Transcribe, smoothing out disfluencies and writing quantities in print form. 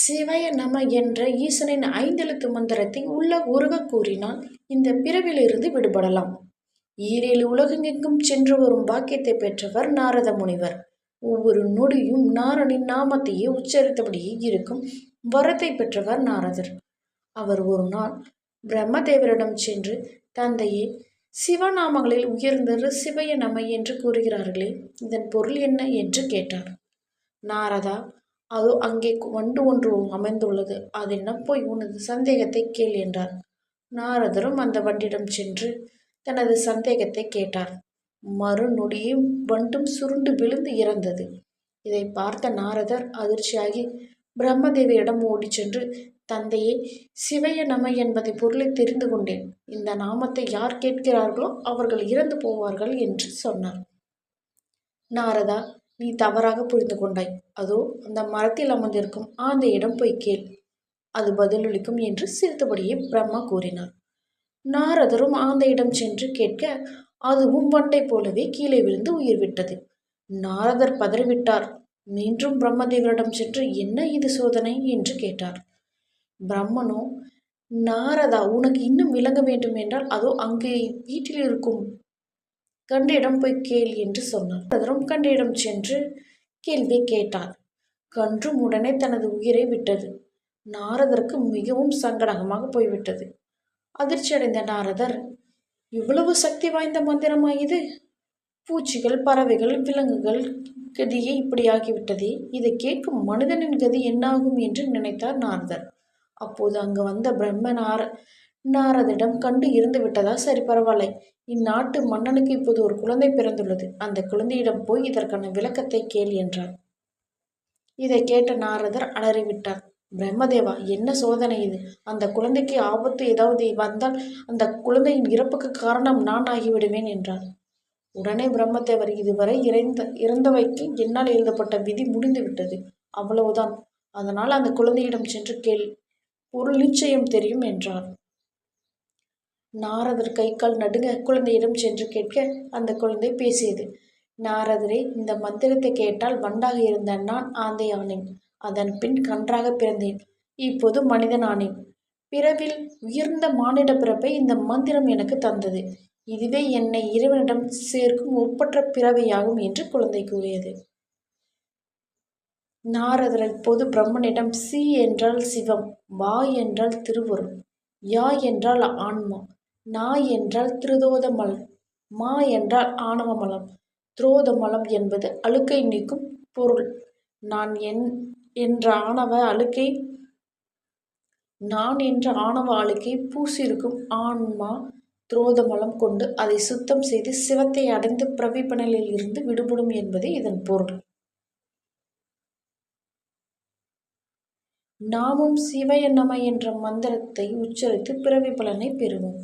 சிவய நம என்ற ஈசனின் 5 எழுத்து மந்திரத்தை உள்ள உருக கூறினால் இந்த பிறவிலிருந்து விடுபடலாம். 7 உலகெங்கும் சென்று வரும் பாக்கியத்தை பெற்றவர் நாரத முனிவர். ஒவ்வொரு நொடியும் நாரனின் நாமத்தையே உச்சரித்தபடியே இருக்கும் வரத்தை பெற்றவர் நாரதர். அவர் ஒரு நாள் பிரம்மதேவரிடம் சென்று, தந்தையே, சிவநாமங்களில் உயர்ந்தது சிவய நம என்று கூறுகிறார்களே, இதன் பொருள் என்ன என்று கேட்டார். நாரதா, அதோ அங்கே வண்டு ஒன்று அமைந்துள்ளது, அதனிடம் போய் உனது சந்தேகத்தை கேள் என்றார். நாரதரும் அந்த வண்டிடம் சென்று தனது சந்தேகத்தை கேட்டார். மறுநொடியே வண்டும் சுருண்டு விழுந்து இறந்தது. இதை பார்த்த நாரதர் அதிர்ச்சியாகி பிரம்மதேவியிடம் ஓடி சென்று, தந்தையே, சிவய நம என்பதை பொருளை தெரிந்து கொண்டேன். இந்த நாமத்தை யார் கேட்கிறார்களோ அவர்கள் இறந்து போவார்கள் என்று சொன்னார். நாரதா, நீ தவறாக புரிந்து கொண்டாய். அதோ அந்த மரத்தில் அமர்ந்திருக்கும் ஆந்தையிடம் போய் கேள், அது பதிலளிக்கும் என்று சிரித்தபடியே பிரம்மா கூறினார். நாரதரும் ஆந்தையிடம் சென்று கேட்க, அதுவும் வண்டை போலவே கீழே விழுந்து உயிர் விட்டது. நாரதர் பதறிவிட்டார். மீண்டும் பிரம்மதேவரிடம் சென்று, என்ன இது சோதனை என்று கேட்டார். பிரம்மனோ, நாரதா, உனக்கு இன்னும் விளங்க வேண்டும் என்றால் அதோ அங்கே வீட்டில் இருக்கும் கன்றிடம் போய் கேள் என்று சொன்னார். நாரதரும் கன்றிடம் சென்று கேள்வி கேட்டார். கன்றும் உடனே தனது உயிரை விட்டது. நாரதருக்கு மிகவும் சங்கடமாக போய்விட்டது. அதிர்ச்சி அடைந்த நாரதர், இவ்வளவு சக்தி வாய்ந்த மந்திரமா இது? பூச்சிகள், பறவைகள், விலங்குகள் கதியே இப்படியாகிவிட்டதே, இதை கேட்கும் மனிதனின் கதி என்னாகும் என்று நினைத்தார் நாரதர். அப்போது அங்கு வந்த பிரம்ம நாரதிடம், கண்டு இருந்து விட்டதா? சரி, பரவாயில்லை. இந்நாட்டு மன்னனுக்கு இப்போது ஒரு குழந்தை பிறந்துள்ளது. அந்த குழந்தையிடம் போய் இதற்கான விளக்கத்தை கேள் என்றார். இதை கேட்ட நாரதர் அலறிவிட்டார். பிரம்மதேவா, என்ன சோதனை இது? அந்த குழந்தைக்கு ஆபத்து ஏதாவது வந்தால் அந்த குழந்தையின் இறப்புக்கு காரணம் நான் ஆகிவிடுவேன் என்றார். உடனே பிரம்மதேவர், இதுவரை இறந்தவைக்கு என்னால் எழுதப்பட்ட விதி முடிந்து விட்டது, அவ்வளவுதான். அதனால் அந்த குழந்தையிடம் சென்று கேள், பொருள் நிச்சயம் தெரியும் என்றார். நாரதர் கை கால் நடுங்க குழந்தையிடம் சென்று கேட்க, அந்த குழந்தை பேசியது. நாரதரே, இந்த மந்திரத்தை கேட்டால் வண்டாக இருந்த நான் ஆந்தை ஆனேன். அதன் பின் கன்றாக பிறந்தேன். இப்போது மனிதன் ஆனேன். பிறவில் உயர்ந்த மானிட பிறப்பை இந்த மந்திரம் எனக்கு தந்தது. இதுவே என்னை இறைவனிடம் சேர்க்கும் ஒப்பற்ற பிறவையாகும் என்று குழந்தை கூறியது. நாரதர் இப்போது பிரம்மனிடம், சி என்றால் சிவம், வா என்றால் திருவருள், யா என்றால் ஆன்மா, நா என்றால் திருதோதமலம், மா என்றால் ஆணவமலம், துரோதமலம் என்பது அழுக்கை நீக்கும் பொருள். நான் என்ற ஆணவ அழுக்கை பூசியிருக்கும் ஆன்மா துரோதமலம் கொண்டு அதை சுத்தம் செய்து சிவத்தை அடைந்து பிரவிப்பனலில் இருந்து விடுபடும் என்பதே இதன் பொருள். நாமும் சிவய நம என்ற மந்திரத்தை உச்சரித்து பிறவி பலனை பெறுவோம்.